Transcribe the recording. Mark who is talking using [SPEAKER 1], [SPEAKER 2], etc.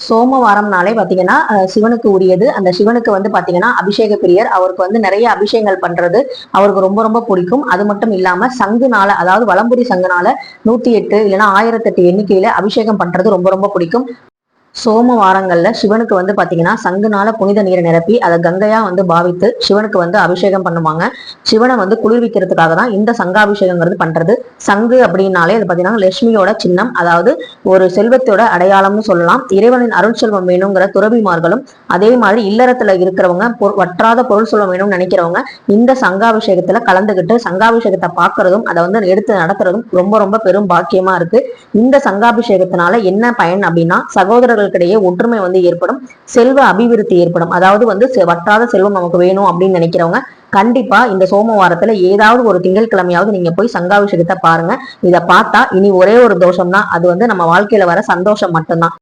[SPEAKER 1] சோமவாரம்னாலே பாத்தீங்கன்னா சிவனுக்கு உரியது. அந்த சிவனுக்கு வந்து பாத்தீங்கன்னா அபிஷேக பிரியர். அவருக்கு வந்து நிறைய அபிஷேகங்கள் பண்றது அவருக்கு ரொம்ப ரொம்ப பிடிக்கும். அது மட்டும் இல்லாம சங்குனால, அதாவது வலம்புரி சங்குனால 108 இல்லைன்னா 1008 எண்ணிக்கையில அபிஷேகம் பண்றது ரொம்ப ரொம்ப பிடிக்கும். சோமவாரங்கள்ல சிவனுக்கு வந்து பாத்தீங்கன்னா சங்குனால புனித நீரை நிரப்பி அதை கங்கையா வந்து பாவித்து சிவனுக்கு வந்து அபிஷேகம் பண்ணுவாங்க. சிவனை வந்து குளிர்விக்கிறதுக்காக தான் இந்த சங்காபிஷேகங்கிறது பண்றது. சங்கு அப்படின்னாலே அது பாத்தீங்கன்னா லட்சுமியோட சின்னம், அதாவது ஒரு செல்வத்தோட அடையாளம்னு சொல்லலாம். இறைவனின் அருள் செல்வம் வேணுங்கிற துறவிமார்களும், அதே மாதிரி இல்லறத்துல இருக்கிறவங்க வற்றாத பொருள் செல்வம் வேணும்னு நினைக்கிறவங்க இந்த சங்காபிஷேகத்துல கலந்துகிட்டு சங்காபிஷேகத்தை பாக்குறதும் அதை வந்து எடுத்து நடத்துறதும் ரொம்ப ரொம்ப பெரும் பாக்கியமா இருக்கு. இந்த சங்காபிஷேகத்தினால என்ன பயன் அப்படின்னா, சகோதரர்களுக்கிடையே ஒற்றுமை வந்து ஏற்படும், செல்வ அபிவிருத்தி ஏற்படும். அதாவது வந்து வற்றாத செல்வம் நமக்கு வேணும் அப்படின்னு நினைக்கிறவங்க கண்டிப்பா இந்த சோமவாரத்துல ஏதாவது ஒரு திங்கட்கிழமையாவது நீங்க போய் சங்காபிஷேகத்தை பாருங்க. இதை பார்த்தா இனி ஒரே ஒரு தோஷம் தான், அது வந்து நம்ம வாழ்க்கையில வர சந்தோஷம் மட்டும்தான்.